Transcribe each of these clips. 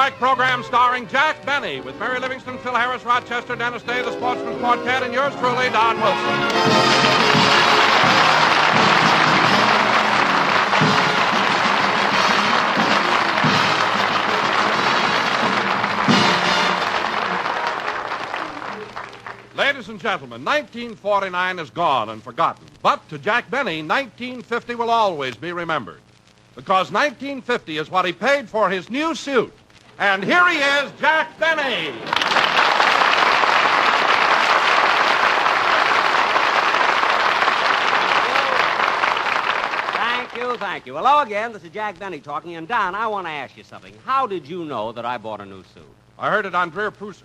Strike program starring Jack Benny with Mary Livingston, Phil Harris, Rochester, Dennis Day, the Sportsman's Quartet, and yours truly, Don Wilson. Ladies and gentlemen, 1949 is gone and forgotten. But to Jack Benny, 1950 will always be remembered. Because 1950 is what he paid for his new suit. And here he is, Jack Benny. Thank you. Hello again. This is Jack Benny talking. And, Don, I want to ask you something. How did you know that I bought a new suit? I heard it on Drear Pooson.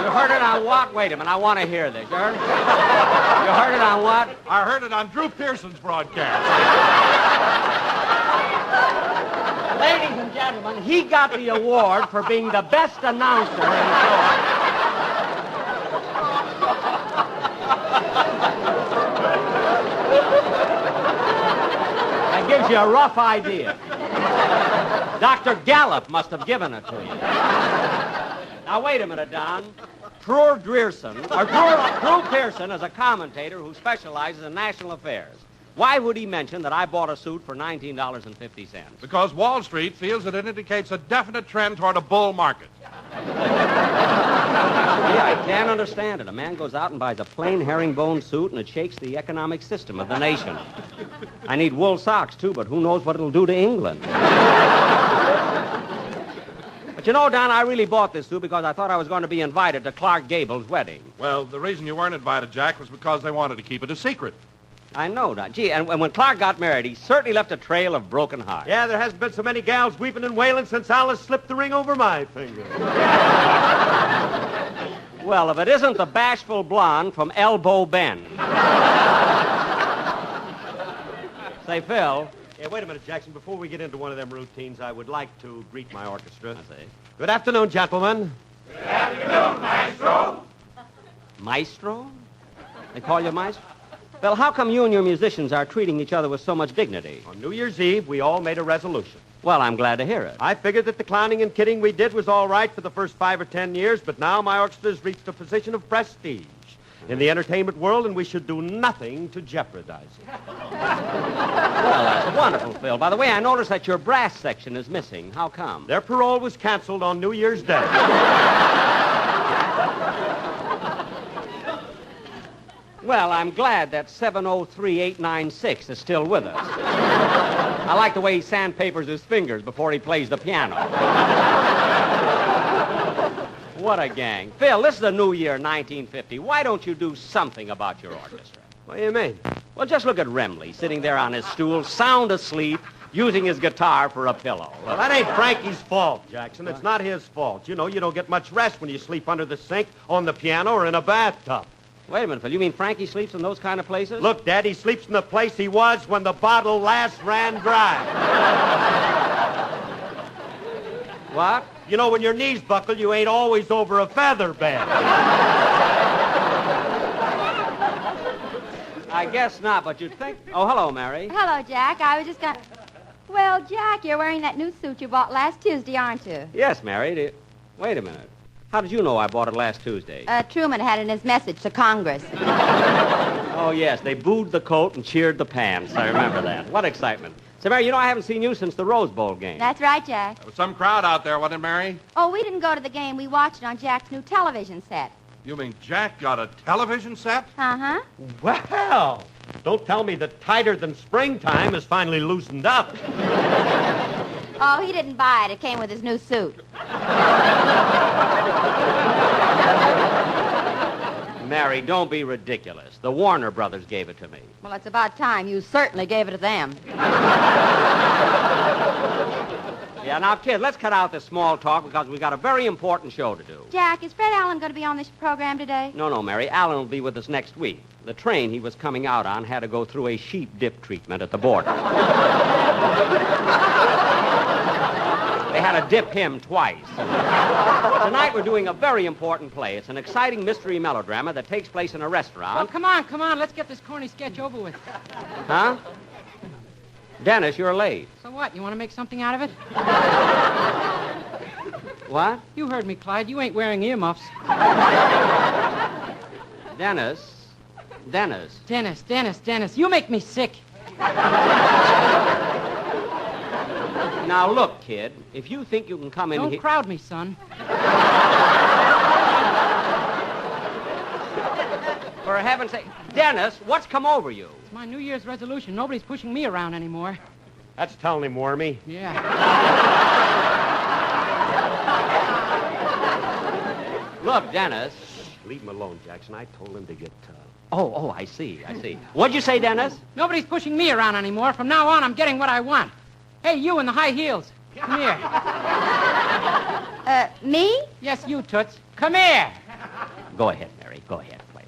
You heard it on what? Wait a minute, I want to hear this. You heard it on what? I heard it on Drew Pearson's broadcast. Ladies and gentlemen, he got the award for being the best announcer in the show. That gives you a rough idea. Dr. Gallup must have given it to you. Now, wait a minute, Don. Drew Pearson is a commentator who specializes in national affairs. Why would he mention that I bought a suit for $19.50? Because Wall Street feels that it indicates a definite trend toward a bull market. Yeah, I can't understand it. A man goes out and buys a plain herringbone suit, and it shakes the economic system of the nation. I need wool socks, too, but who knows what it'll do to England. But you know, Don, I really bought this suit because I thought I was going to be invited to Clark Gable's wedding. Well, the reason you weren't invited, Jack, was because they wanted to keep it a secret. I know, Don. Gee, and when Clark got married, he certainly left a trail of broken hearts. Yeah, there hasn't been so many gals weeping and wailing since Alice slipped the ring over my finger. Well, if it isn't the bashful blonde from Elbow Bend. Say, Phil. Yeah, wait a minute, Jackson. Before we get into one of them routines, I would like to greet my orchestra. I see. Good afternoon, gentlemen. Good afternoon, Maestro. Maestro? They call you Maestro? Phil, how come you and your musicians are treating each other with so much dignity? On New Year's Eve, we all made a resolution. Well, I'm glad to hear it. I figured that the clowning and kidding we did was all right for the first 5 or 10 years, but now my orchestra has reached a position of prestige in the entertainment world, and we should do nothing to jeopardize it. Well, that's wonderful, Phil. By the way, I noticed that your brass section is missing. How come? Their parole was canceled on New Year's Day. Well, I'm glad that 703896 is still with us. I like the way he sandpapers his fingers before he plays the piano. What a gang. Phil, this is the new year, 1950. Why don't you do something about your orchestra? What do you mean? Well, just look at Remley sitting there on his stool, sound asleep, using his guitar for a pillow. Well, that ain't Frankie's fault, Jackson. It's not his fault. You know, you don't get much rest when you sleep under the sink, on the piano, or in a bathtub. Wait a minute, Phil. You mean Frankie sleeps in those kind of places? Look, Dad, he sleeps in the place he was when the bottle last ran dry. What? You know, when your knees buckle, you ain't always over a feather bed. I guess not, but you'd think... Oh, hello, Mary. Hello, Jack. I was just going to... Well, Jack, you're wearing that new suit you bought last Tuesday, aren't you? Yes, Mary. Wait a minute. How did you know I bought it last Tuesday? Truman had it in his message to Congress. Oh, yes. They booed the coat and cheered the pants. I remember that. What excitement. So, Mary, you know I haven't seen you since the Rose Bowl game. That's right, Jack. There was some crowd out there, wasn't it, Mary? Oh, we didn't go to the game. We watched it on Jack's new television set. You mean Jack got a television set? Uh-huh. Well, don't tell me that Tighter Than Springtime is finally loosened up. Oh, he didn't buy it. It came with his new suit. Mary, don't be ridiculous. The Warner Brothers gave it to me. Well, it's about time. You certainly gave it to them. Yeah, now, kid, let's cut out this small talk because we've got a very important show to do. Jack, is Fred Allen going to be on this program today? No, Mary. Allen will be with us next week. The train he was coming out on had to go through a sheep dip treatment at the border. They got to dip him twice. Tonight we're doing a very important play. It's an exciting mystery melodrama that takes place in a restaurant. Well, come on. Let's get this corny sketch over with. Huh? Dennis, you're late. So what? You want to make something out of it? What? You heard me, Clyde. You ain't wearing earmuffs. Dennis. Dennis. You make me sick. Now, look, kid, if you think you can come in here... Don't crowd me, son. For heaven's sake... Dennis, what's come over you? It's my New Year's resolution. Nobody's pushing me around anymore. That's telling him, Wormy. Yeah. Look, Dennis... Leave him alone, Jackson. I told him to get... Oh, I see. What'd you say, Dennis? Nobody's pushing me around anymore. From now on, I'm getting what I want. Hey, you in the high heels. Come here. Me? Yes, you, Toots. Come here. Go ahead, Mary. Go ahead. Play.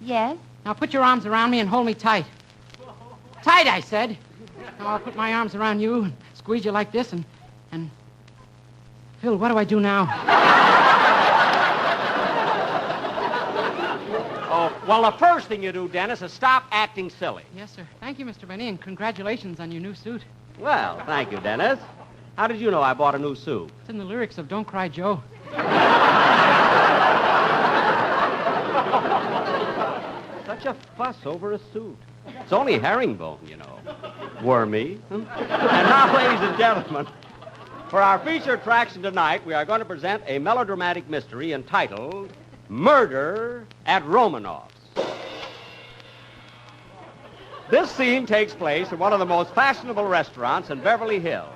Yes. Now put your arms around me and hold me tight. Tight, I said. Now I'll put my arms around you and squeeze you like this and... Phil, what do I do now? Oh, well, the first thing you do, Dennis, is stop acting silly. Yes, sir. Thank you, Mr. Benny, and congratulations on your new suit. Well, thank you, Dennis. How did you know I bought a new suit? It's in the lyrics of Don't Cry, Joe. Such a fuss over a suit. It's only herringbone, you know. Wormy. And now, ladies and gentlemen, for our feature attraction tonight, we are going to present a melodramatic mystery entitled Murder at Romanoff's. This scene takes place in one of the most fashionable restaurants in Beverly Hills,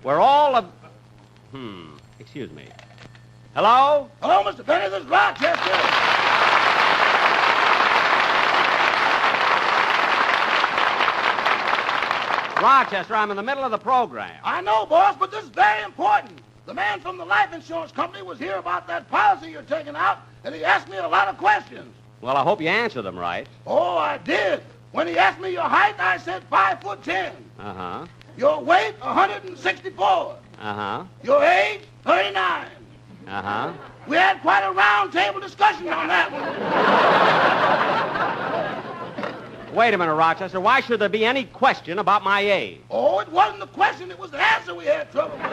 where all of... excuse me. Hello? Hello, Mr. Benny. This is Rochester. Rochester, I'm in the middle of the program. I know, boss, but this is very important. The man from the life insurance company was here about that policy you're taking out, and he asked me a lot of questions. Well, I hope you answer them right. Oh, I did. When he asked me your height, I said 5'10". Uh-huh. Your weight, 164. Uh-huh. Your age, 39. Uh-huh. We had quite a round table discussion on that one. Wait a minute, Rochester. Why should there be any question about my age? Oh, it wasn't the question. It was the answer we had trouble with.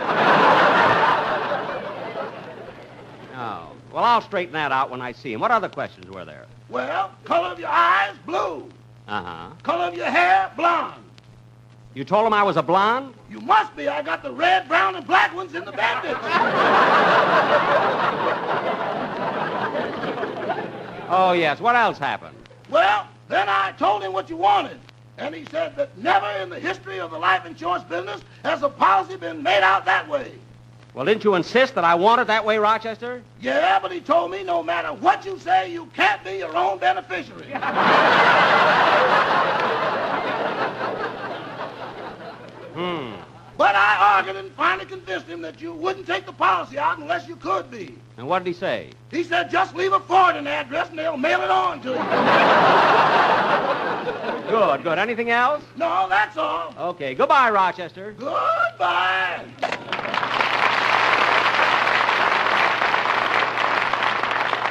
Oh. Well, I'll straighten that out when I see him. What other questions were there? Well, color of your eyes, blue. Uh-huh. Color of your hair, blonde. You told him I was a blonde? You must be. I got the red, brown, and black ones in the bandage. Oh, yes. What else happened? Well, then I told him what you wanted. And he said that never in the history of the life insurance business has a policy been made out that way. Well, didn't you insist that I want it that way, Rochester? Yeah, but he told me no matter what you say, you can't be your own beneficiary. But I argued and finally convinced him that you wouldn't take the policy out unless you could be. And what did he say? He said just leave a forwarding address and they'll mail it on to you. Good. Anything else? No, that's all. Okay. Goodbye, Rochester. Goodbye.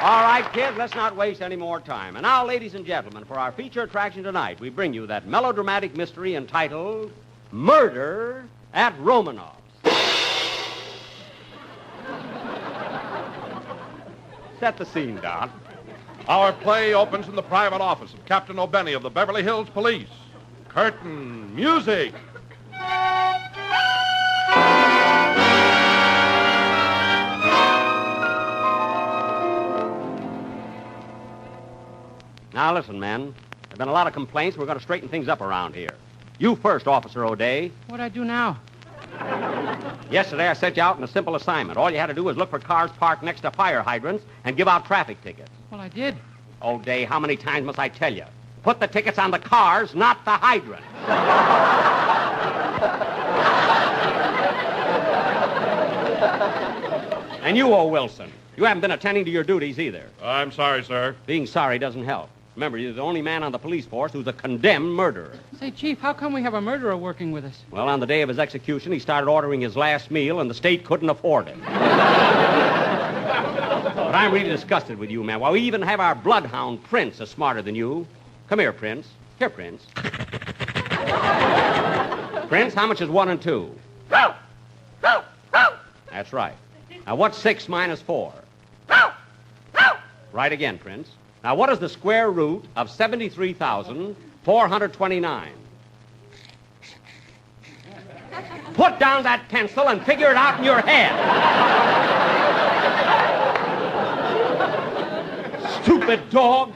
All right, kids, let's not waste any more time. And now, ladies and gentlemen, for our feature attraction tonight, we bring you that melodramatic mystery entitled Murder at Romanoff's. Set the scene, Don. Our play opens in the private office of Captain O'Benny of the Beverly Hills Police. Curtain music. Now, listen, men. There have been a lot of complaints. We're going to straighten things up around here. You first, Officer O'Day. What'd I do now? Yesterday, I sent you out on a simple assignment. All you had to do was look for cars parked next to fire hydrants and give out traffic tickets. Well, I did. O'Day, how many times must I tell you? Put the tickets on the cars, not the hydrants. And you, O. Wilson, you haven't been attending to your duties either. I'm sorry, sir. Being sorry doesn't help. Remember, you're the only man on the police force who's a condemned murderer. Say, Chief, how come we have a murderer working with us? Well, on the day of his execution, he started ordering his last meal, and the state couldn't afford it. But I'm really disgusted with you, man. Why, we even have our bloodhound, Prince, is smarter than you. Come here, Prince. Here, Prince. Prince, how much is 1 and 2? That's right. Now, what's 6 minus 4? Right again, Prince. Now, what is the square root of 73,429? Put down that pencil and figure it out in your head. Stupid dog.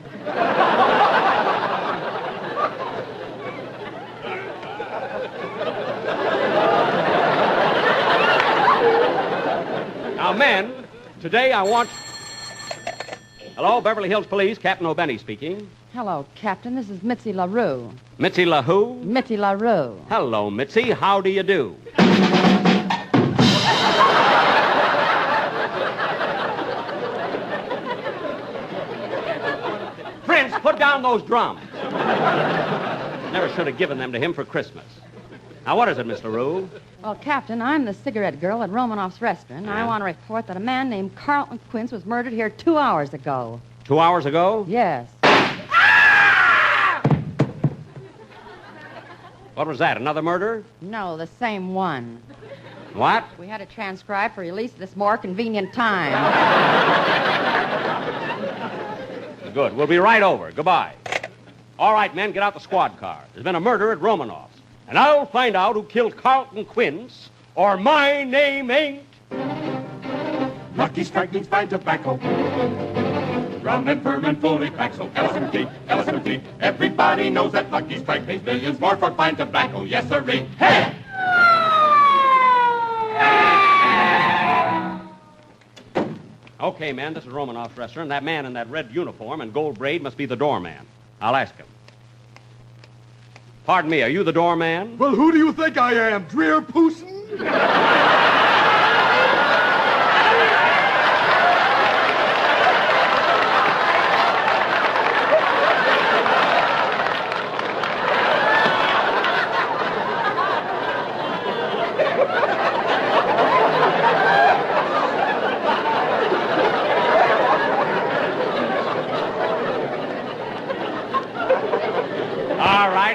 Now, men, today I want... Hello, Beverly Hills Police, Captain O'Benny speaking. Hello, Captain. This is Mitzi LaRue. Mitzi LaWho? Mitzi LaRue. Hello, Mitzi. How do you do? Prince, put down those drums. Never should have given them to him for Christmas. Now, what is it, Miss LaRue? Well, Captain, I'm the cigarette girl at Romanoff's restaurant. Yeah? I want to report that a man named Carlton Quince was murdered here 2 hours ago. 2 hours ago? Yes. What was that, another murder? No, the same one. What? We had it transcribed for release at this more convenient time. Good. We'll be right over. Goodbye. All right, men, get out the squad car. There's been a murder at Romanoff's. And I'll find out who killed Carlton Quince, or my name ain't... Lucky Strike means fine tobacco. Rum and vermin fully packed, so LSMT, LSMT. Everybody knows that Lucky Strike pays millions more for fine tobacco. Yes, sirree. Hey! Okay, man, this is Romanoff's restaurant. That man in that red uniform and gold braid must be the doorman. I'll ask him. Pardon me, are you the doorman? Well, who do you think I am, Drear Pooson?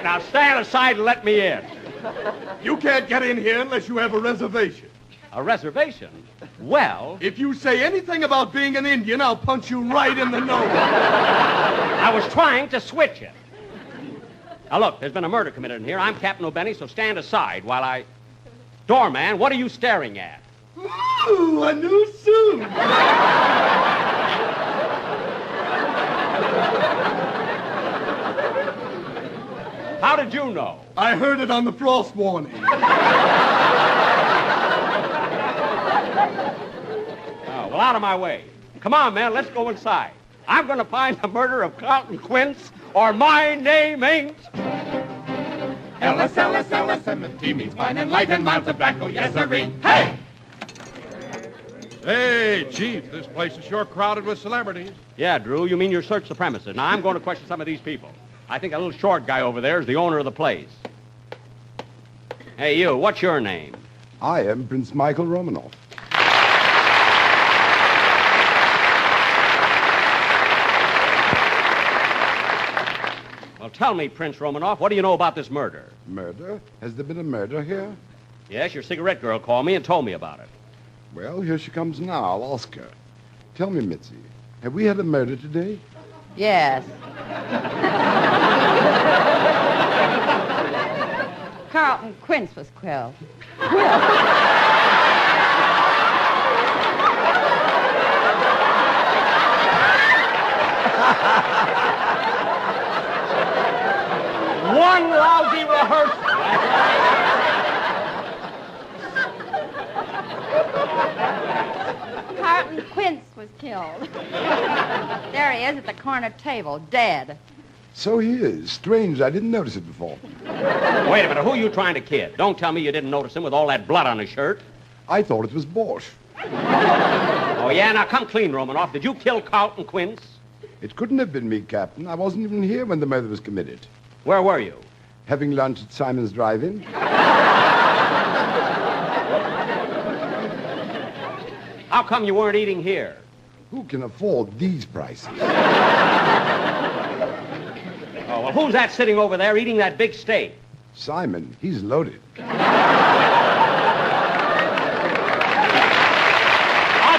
Now stand aside and let me in. You can't get in here unless you have a reservation. A reservation? Well... If you say anything about being an Indian, I'll punch you right in the nose. I was trying to switch it. Now, look, there's been a murder committed in here. I'm Captain O'Benny, so stand aside while I... Doorman, what are you staring at? Ooh, a new suit. How did you know? I heard it on the frost warning. Oh, well, out of my way. Come on, man, let's go inside. I'm going to find the murder of Carlton Quince, or my name ain't... LSMT means fine and light and mild tobacco. Yes, sirree. Hey! Hey, Chief, this place is sure crowded with celebrities. Yeah, Drew, you mean you searched the premises. Now, I'm going to question some of these people. I think a little short guy over there is the owner of the place. Hey, you, what's your name? I am Prince Michael Romanoff. Well, tell me, Prince Romanoff, what do you know about this murder? Murder? Has there been a murder here? Yes, your cigarette girl called me and told me about it. Well, here she comes now. I'll ask her. Tell me, Mitzi, have we had a murder today? Yes. Carlton Quince was killed. One lousy rehearsal. Carlton Quince was killed. There he is at the corner table, dead. So he is. Strange, I didn't notice it before. Wait a minute, who are you trying to kid? Don't tell me you didn't notice him with all that blood on his shirt. I thought it was Borscht. Oh, yeah? Now, come clean, Romanoff. Did you kill Carlton Quince? It couldn't have been me, Captain. I wasn't even here when the murder was committed. Where were you? Having lunch at Simon's Drive-In. How come you weren't eating here? Who can afford these prices? Oh, well, who's that sitting over there eating that big steak? Simon, he's loaded. I'll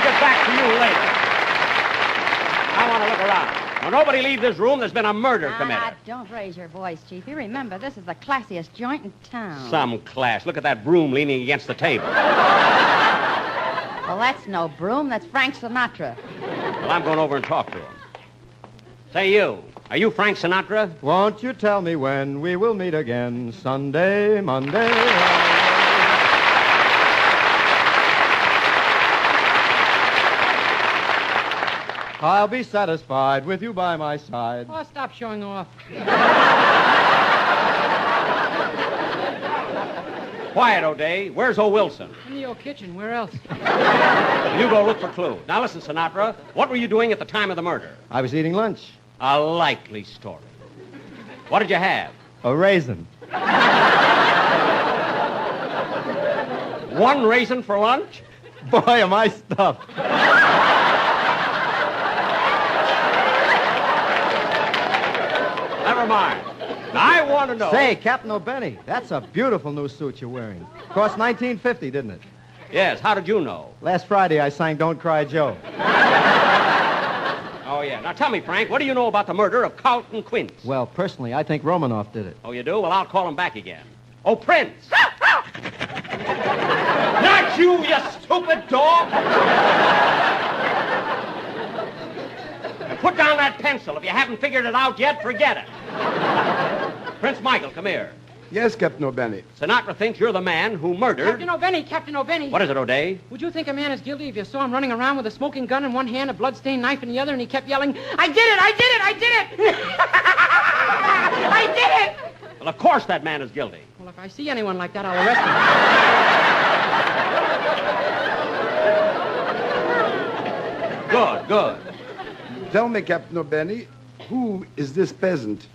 get back to you later. I want to look around. Now, nobody leave this room. There's been a murder committed. Don't raise your voice, Chief. You remember, this is the classiest joint in town. Some class. Look at that broom leaning against the table. Well, that's no broom. That's Frank Sinatra. Well, I'm going over and talk to him. Say, you. Are you Frank Sinatra? Won't you tell me when we will meet again? Sunday, Monday. I'll be satisfied with you by my side. Oh, stop showing off. Quiet, O'Day. Where's O. Wilson? In the old kitchen. Where else? You go look for clues. Now, listen, Sinatra. What were you doing at the time of the murder? I was eating lunch. A likely story. What did you have? A raisin. One raisin for lunch? Boy, am I stuffed. Never mind. I want to know. Say, Captain O'Benny, that's a beautiful new suit you're wearing. Cost $19.50, didn't it? Yes, how did you know? Last Friday, I sang Don't Cry Joe. Oh, yeah. Now, tell me, Frank, what do you know about the murder of Carlton Quince? Well, personally, I think Romanoff did it. Oh, you do? Well, I'll call him back again. Oh, Prince! Not you, you stupid dog! Put down that pencil. If you haven't figured it out yet, forget it. Prince Michael, come here. Yes, Captain O'Benny. Sinatra thinks you're the man who murdered... Captain O'Benny. What is it, O'Day? Would you think a man is guilty if you saw him running around with a smoking gun in one hand, a blood-stained knife in the other, and he kept yelling, I did it, I did it, I did it! I did it! Well, of course that man is guilty. Well, if I see anyone like that, I'll arrest him. Good, good. Tell me, Captain O'Benny, who is this peasant?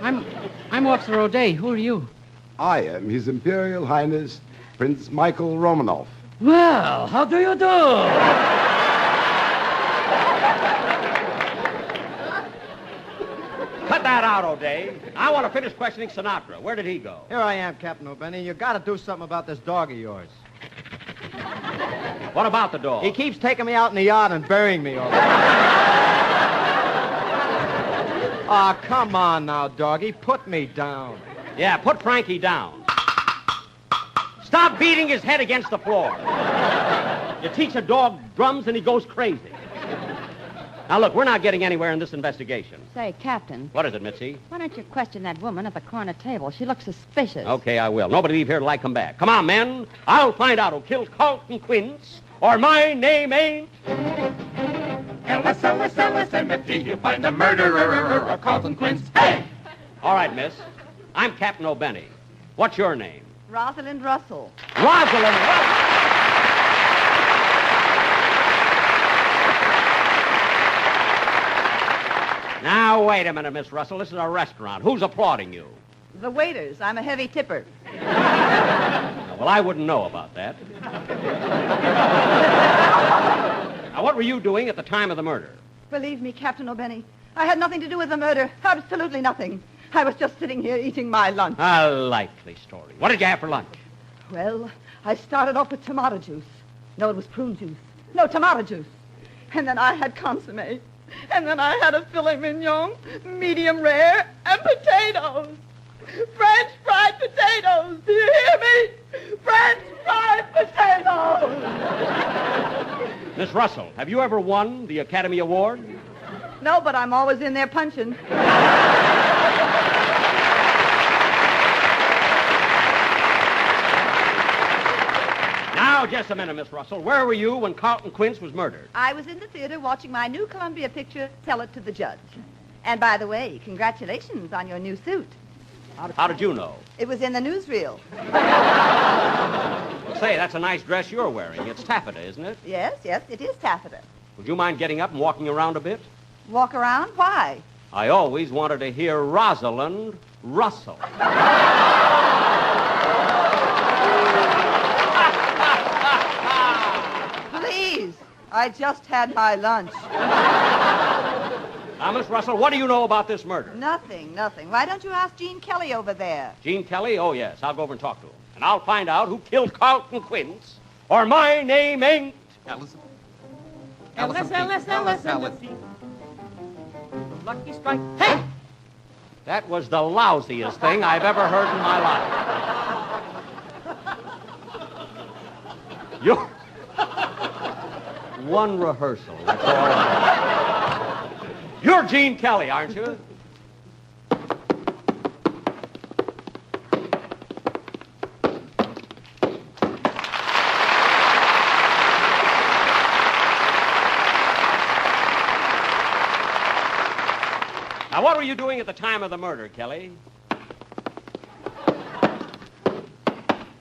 I'm Officer O'Day. Who are you? I am His Imperial Highness, Prince Michael Romanoff. Well, how do you do? Cut that out, O'Day. I want to finish questioning Sinatra. Where did he go? Here I am, Captain O'Benny. You got to do something about this dog of yours. What about the dog? He keeps taking me out in the yard and burying me over. Aw, come on now, doggy. Put me down. Yeah, put Frankie down. Stop beating his head against the floor. You teach a dog drums and he goes crazy. Now, look, we're not getting anywhere in this investigation. Say, Captain, What is it, Mitzi? why don't you question that woman at the corner table? She looks suspicious. Okay, I will. Nobody leave here till I come back. Come on, men. I'll find out who killed Carlton Quince, or my name ain't... LSLSLSMFT, you'll find the murderer of Carlton Quince. Hey! All right, miss. I'm Captain O'Benny. What's your name? Rosalind Russell. Rosalind Russell. Now, wait a minute, Miss Russell. This is a restaurant. Who's applauding you? The waiters. I'm a heavy tipper. Well, I wouldn't know about that. Now, what were you doing at the time of the murder? Believe me, Captain O'Benny, I had nothing to do with the murder. Absolutely nothing. I was just sitting here eating my lunch. A likely story. What did you have for lunch? Well, I started off with tomato juice. No, it was prune juice. No, tomato juice. And then I had consomme. And then I had a filet mignon, medium rare, and potatoes. French fried potatoes. Do you hear me? French fried potatoes. Miss Russell, have you ever won the Academy Award? No, but I'm always in there punching. Now, just a minute, Miss Russell. Where were you when Carlton Quince was murdered? I was in the theater watching my new Columbia picture, Tell It to the Judge. And by the way, congratulations on your new suit. How did you know? It was in the newsreel. Say, that's a nice dress you're wearing. It's taffeta, isn't it? Yes, it is taffeta. Would you mind getting up and walking around a bit? Walk around? Why? I always wanted to hear Rosalind Russell. Please. I just had my lunch. Now, Miss Russell, what do you know about this murder? Nothing. Why don't you ask Gene Kelly over there? Gene Kelly? Oh, yes. I'll go over and talk to him. And I'll find out who killed Carlton Quince, or my name ain't... Ellison. Lucky strike. Hey! That was the lousiest thing I've ever heard in my life. You're... One rehearsal, that's all. You're Gene Kelly, aren't you? Now, what were you doing at the time of the murder, Kelly?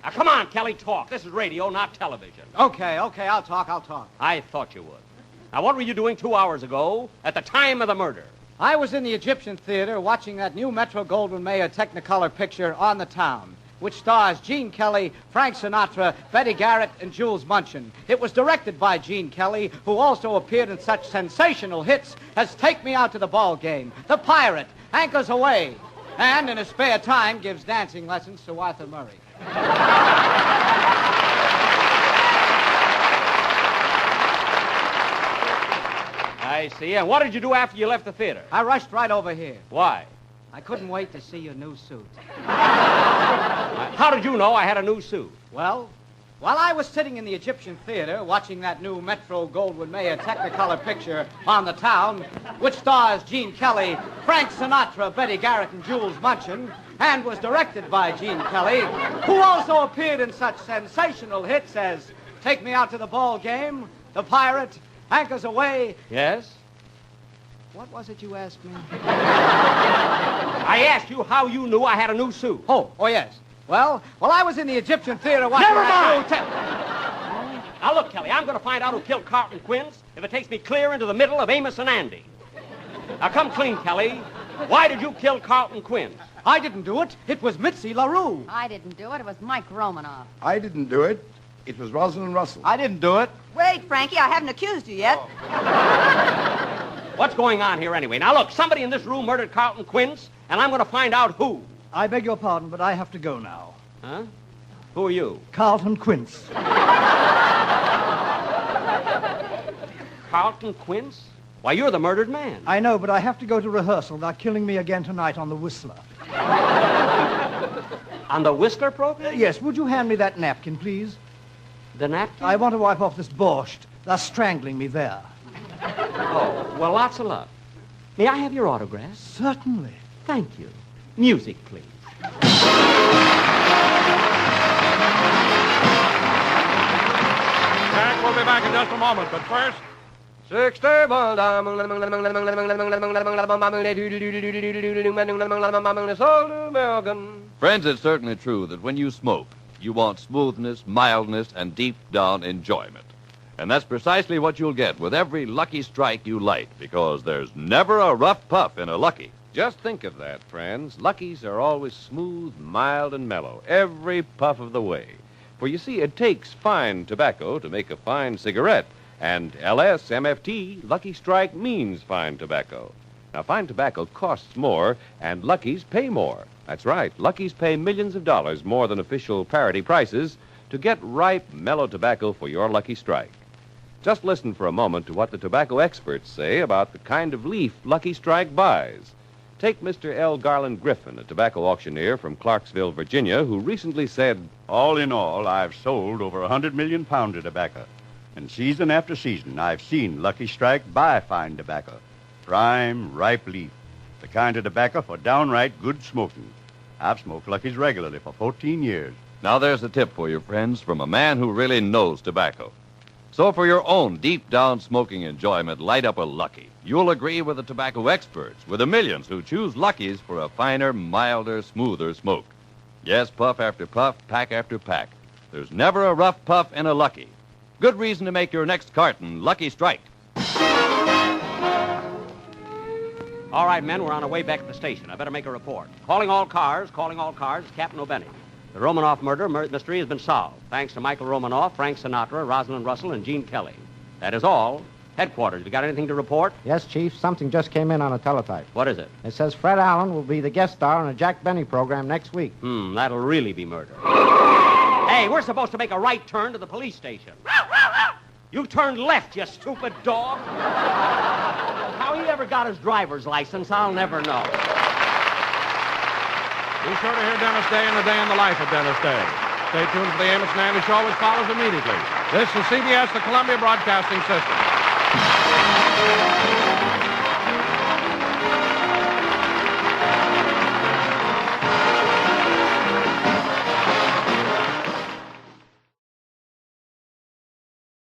Now, come on, Kelly, talk. This is radio, not television. Okay, I'll talk. I thought you would. Now, what were you doing 2 hours ago at the time of the murder? I was in the Egyptian Theater watching that new Metro-Goldwyn-Mayer Technicolor picture, On the Town, which stars Gene Kelly, Frank Sinatra, Betty Garrett, and Jules Munchin. It was directed by Gene Kelly, who also appeared in such sensational hits as Take Me Out to the Ball Game, The Pirate, Anchors Away, and in his spare time gives dancing lessons to Arthur Murray. I see. And what did you do after you left the theater? I rushed right over here. Why? I couldn't wait to see your new suit. How did you know I had a new suit? Well, while I was sitting in the Egyptian Theater watching that new Metro-Goldwyn-Mayer Technicolor picture, On the Town, which stars Gene Kelly, Frank Sinatra, Betty Garrett, and Jules Munchin, and was directed by Gene Kelly, who also appeared in such sensational hits as Take Me Out to the Ball Game, The Pirate, Anchors Away. Yes? What was it you asked me? I asked you how you knew I had a new suit. Oh, yes. Well, while I was in the Egyptian Theater watching... Never mind! Now, look, Kelly, I'm going to find out who killed Carlton Quince if it takes me clear into the middle of Amos and Andy. Now, come clean, Kelly. Why did you kill Carlton Quince? I didn't do it. It was Mitzi LaRue. I didn't do it. It was Mike Romanoff. I didn't do it. It was Rosalind Russell. I didn't do it. Wait, Frankie, I haven't accused you yet. What's going on here anyway? Now, look, somebody in this room murdered Carlton Quince, and I'm going to find out who. I beg your pardon, but I have to go now. Huh? Who are you? Carlton Quince. Carlton Quince? Why, you're the murdered man. I know, but I have to go to rehearsal. They're killing me again tonight on the Whistler. On the Whistler program? Yes, would you hand me that napkin, please? The napkin? I want to wipe off this borscht. They're strangling me there. Oh, well, lots of luck. May I have your autograph? Certainly. Thank you. Music, please. Jack will be back in just a moment, but first... 6 table American. Friends, it's certainly true that when you smoke, you want smoothness, mildness, and deep-down enjoyment. And that's precisely what you'll get with every Lucky Strike you light, because there's never a rough puff in a Lucky. Just think of that, friends. Luckies are always smooth, mild, and mellow, every puff of the way. For you see, it takes fine tobacco to make a fine cigarette. And LSMFT, Lucky Strike, means fine tobacco. Now, fine tobacco costs more, and Luckies pay more. That's right. Luckies pay millions of dollars more than official parity prices to get ripe, mellow tobacco for your Lucky Strike. Just listen for a moment to what the tobacco experts say about the kind of leaf Lucky Strike buys. Take Mr. L. Garland Griffin, a tobacco auctioneer from Clarksville, Virginia, who recently said, "All in all, I've sold over 100 million pounds of tobacco. And season after season, I've seen Lucky Strike buy fine tobacco. Prime, ripe leaf. The kind of tobacco for downright good smoking. I've smoked Luckies regularly for 14 years. Now there's a tip for you, friends, from a man who really knows tobacco. So for your own deep-down smoking enjoyment, light up a Lucky. You'll agree with the tobacco experts, with the millions who choose Luckies for a finer, milder, smoother smoke. Yes, puff after puff, pack after pack. There's never a rough puff in a Lucky. Good reason to make your next carton Lucky Strike. All right, men, we're on our way back to the station. I better make a report. Calling all cars, it's Captain O'Benny. The Romanoff murder mystery has been solved, thanks to Michael Romanoff, Frank Sinatra, Rosalind Russell, and Gene Kelly. That is all. Headquarters, you got anything to report? Yes, Chief. Something just came in on a teletype. What is it? It says Fred Allen will be the guest star on a Jack Benny program next week. That'll really be murder. Hey, we're supposed to make a right turn to the police station. You turned left, you stupid dog. How he ever got his driver's license, I'll never know. Be sure to hear Dennis Day and the Day in the Life of Dennis Day. Stay tuned for the Amos and Andy Show, which follows immediately. This is CBS, the Columbia Broadcasting System.